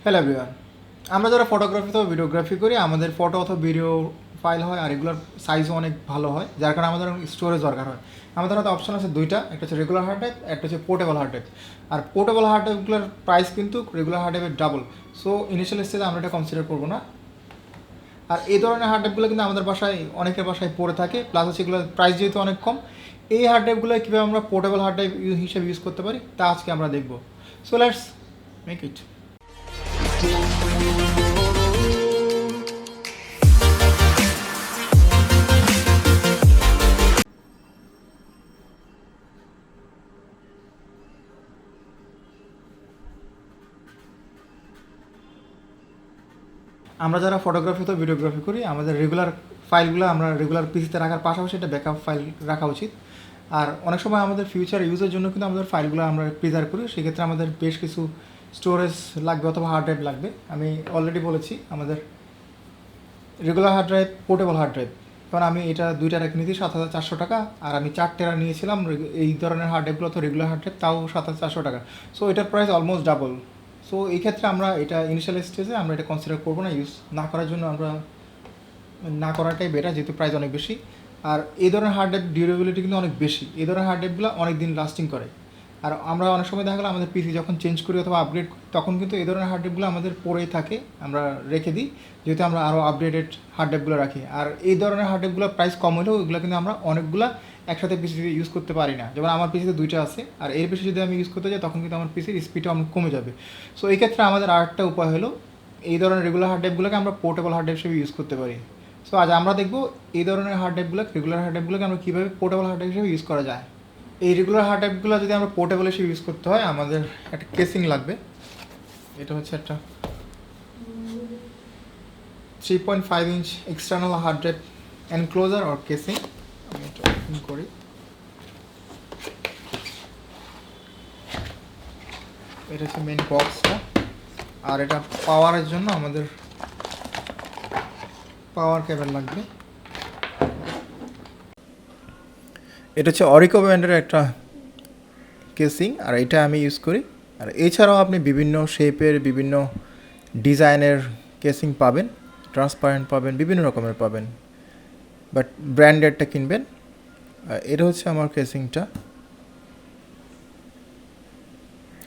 Hello everyone, আমরা যারা photography অথবা ভিডিওগ্রাফি করি আমাদের ফটো অথবা ভিডিও ফাইল হয় আর এগুলোর সাইজও অনেক ভালো হয়, যার কারণে আমাদের স্টোরেজ দরকার হয়। আমাদের হাতে অপশন আছে দুইটা, একটা হচ্ছে রেগুলার হার্ড ড্রাইভ, একটা হচ্ছে পোর্টেবল হার্ড ড্রাইভ। আর পোর্টেবল হার্ড ড্রাইভগুলোর প্রাইস কিন্তু রেগুলার হার্ড ড্রাইভের ডাবল। সো ইনিশিয়াল স্টেজে আমরা এটা কনসিডার করবো না। আর এই ধরনের হার্ড ড্রাইভগুলো কিন্তু আমাদের বাসায় অনেকের বাসায় পড়ে থাকে, প্লাস হচ্ছে এগুলোর প্রাইস যেহেতু অনেক কম, এই হার্ড ড্রাইভগুলো কীভাবে আমরা পোর্টেবল হার্ড ড্রাইভ হিসেবে ইউজ করতে পারি তা আজকে আমরা দেখবো। So let's make it. আমরা যারা ফটোগ্রাফি তো ভিডিওগ্রাফি করি আমাদের রেগুলার ফাইলগুলো আমরা রেগুলার পিসিতে রাখার পাশাপাশি একটা ব্যাকআপ ফাইল রাখা উচিত। আর অনেক সময় আমাদের ফিউচার ইউজের জন্য কিন্তু আমাদের ফাইলগুলো আমরা প্রিজার্ভ করি, সেক্ষেত্রে আমাদের বেশ কিছু স্টোরেজ লাগবে অথবা হার্ড ড্রাইভ লাগবে। আমি অলরেডি বলেছি আমাদের regular hard drive, portable hard drive, কারণ আমি এটা দুইটা রেখে নিয়েছি 7,400 টাকা, আর আমি 4 টেরা নিয়েছিলাম এই ধরনের হার্ড ড্রাইভগুলো, তো রেগুলার হার্ড ড্রাইভ তাও 7,400 টাকা। সো এটার প্রাইস অলমোস্ট ডাবল। সো এই ক্ষেত্রে আমরা এটা ইনিশিয়াল স্টেজে আমরা এটা কনসিডার করবো না, ইউজ না করার জন্য আমরা না করাটাই বেটার, যেহেতু প্রাইস অনেক বেশি। আর এই ধরনের হার্ড ড্রাইভ ডিউরেবিলিটি কিন্তু অনেক বেশি, এই ধরনের হার্ড ড্রাইভগুলো অনেক দিন লাস্টিং করে। আর আমরা অনেক সময় দেখা গেলো আমাদের পিসি যখন চেঞ্জ করি অথবা আপগ্রেড করি তখন কিন্তু এই ধরনের হার্ড ড্রাইভগুলো আমাদের পড়েই থাকে, আমরা রেখে দিই, যেহেতু আমরা আরও আপডেটেড হার্ড ড্রাইভগুলো রাখি। আর এই ধরনের হার্ড ড্রাইভগুলোর প্রাইস কম হলেও এগুলো কিন্তু আমরা অনেকগুলো একসাথে পিসিতে ইউজ করতে পারি না। যেমন আমার পিসিতে দুইটা আছে, আর এর বেশি যদি আমি ইউজ করতে যাই তখন কিন্তু আমার পিসির স্পিডটা অনেক কমে যাবে। সো এই ক্ষেত্রে আমাদের আরেকটা উপায় হলো এই ধরনের রেগুলার হার্ড ড্রাইভগুলোকে আমরা পোর্টেবল হার্ড ড্রাইভ হিসেবে ইউজ করতে পারি। সো আজ আমরা দেখবো এই ধরনের হার্ড ড্রাইভগুলো, রেগুলার হার্ড ড্রাইভগুলোকে আমরা কীভাবে পোর্টেবল হার্ড ড্রাইভ হিসেবে ইউজ করা যায়। এই রেগুলার হার্ড ড্রাইভগুলো যদি আমরা পোর্টেবল হিসেবে ইউজ করতে হয় আমাদের একটা কেসিং লাগবে। এটা হচ্ছে একটা 3.5 inch external hard drive enclosure or casing. আমি এটা ওপেন করি। এটা হচ্ছে মেন বক্সটা, আর এটা পাওয়ারের জন্য আমাদের পাওয়ার কেবল লাগবে। এটা হচ্ছে অরিকো ব্র্যান্ডের একটা কেসিং, আর এটা আমি ইউজ করি। আর এছাড়াও আপনি বিভিন্ন শেপের বিভিন্ন ডিজাইনের কেসিং পাবেন, ট্রান্সপারেন্ট পাবেন, বিভিন্ন রকমের পাবেন, বাট ব্র্যান্ডেডটা কিনবেন। এটা হচ্ছে আমার কেসিংটা।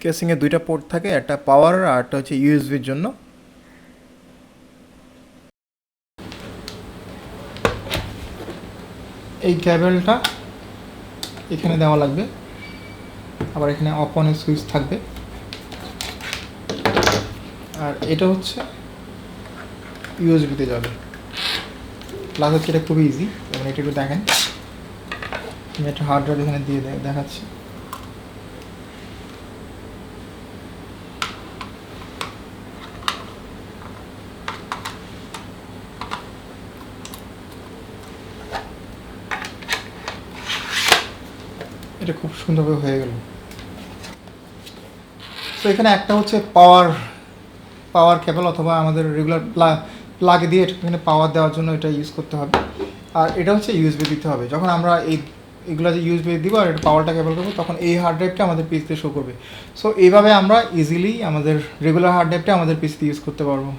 কেসিংয়ে দুইটা পোর্ট থাকে, একটা পাওয়ার আর একটা হচ্ছে ইউএসবির জন্য। এই কেবলটা এখানে দেওয়া লাগবে, আবার এখানে অফ অনের সুইচ থাকবে। আর এটা হচ্ছে ইউএসবিতে যাবে, প্লাস হচ্ছে এটা খুবই ইজি। যেমন এটা একটু দেখেন, আমি একটা হার্ড ড্রাইভ এখানে দিয়ে দেখাচ্ছি। এটা খুব সুন্দরভাবে হয়ে গেল। তো এখানে একটা হচ্ছে পাওয়ার কেবল অথবা আমাদের রেগুলার প্লাগ দিয়ে এখানে পাওয়ার দেওয়ার জন্য এটা ইউজ করতে হবে। আর এটা হচ্ছে ইউএসবি দিতে হবে। যখন আমরা এগুলো যে ইউএসবি দিব আর এটা পাওয়ারটা কেবল করবো তখন এই হার্ড ড্রাইভটা আমাদের পিসিতে শো করবে। সো এইভাবে আমরা ইজিলি আমাদের রেগুলার হার্ড ড্রাইভটা আমাদের পিসিতে ইউজ করতে পারবো।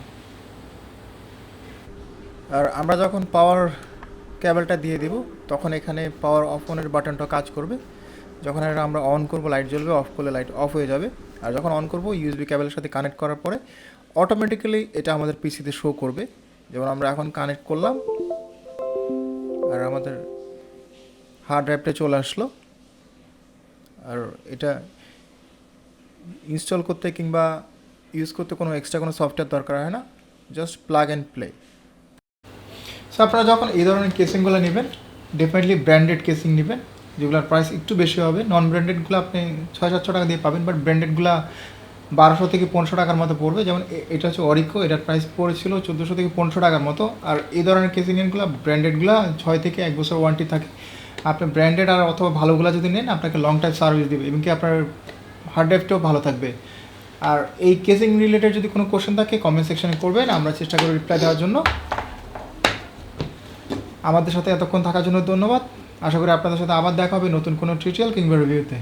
আর আমরা যখন পাওয়ার কেবলটা দিয়ে দিব তখন এখানে পাওয়ার অফ অনের বাটনটা কাজ করবে। যখন এটা আমরা অন করব লাইট জ্বলবে, অফ করলে লাইট অফ হয়ে যাবে। আর যখন অন করব ইউএসবি কেবলের সাথে কানেক্ট করার পরে অটোমেটিক্যালি এটা আমাদের পিসিতে শো করবে। যেমন আমরা এখন কানেক্ট করলাম আর আমাদের হার্ড ড্রাইভটা চলে আসলো। আর এটা ইনস্টল করতে কিংবা ইউজ করতে কোনো এক্সট্রা কোনো সফটওয়্যার দরকার হয় না, just plug and play. So আপনারা যখন এই ধরনের কেসিংগুলো নেবেন ডেফিনেটলি ব্র্যান্ডেড কেসিং নেবেন, যেগুলোর প্রাইস একটু বেশি হবে। নন ব্র্যান্ডেডগুলো আপনি 600-700 টাকা দিয়ে পাবেন, বাট ব্র্যান্ডেডগুলো 1200 থেকে 1500 টাকার মতো পড়বে। যেমন এটা হচ্ছে অরিকো, এটার প্রাইস পড়েছিল 1400 থেকে 1500 টাকার মতো। আর এই ধরনের কেসিংগুলো ব্র্যান্ডেডগুলো 6 থেকে 1 বছর ওয়ারেন্টি থাকে। আপনি ব্র্যান্ডেড আর অথবা ভালোগুলো যদি নেন আপনাকে লং টাইম সার্ভিস দেবে, এমনকি আপনার হার্ড ড্রাইভটাও ভালো থাকবে। আর এই কেসিং রিলেটেড যদি কোনো কোশ্চেন থাকে কমেন্ট সেকশনে করবেন, আমরা চেষ্টা করি রিপ্লাই দেওয়ার জন্য। আমাদের সাথে এতক্ষণ থাকার জন্য ধন্যবাদ। আশা করি আপনাদের সাথে আবার দেখা হবে নতুন কোনো টিউটোরিয়াল কিংবা রিভিউতে।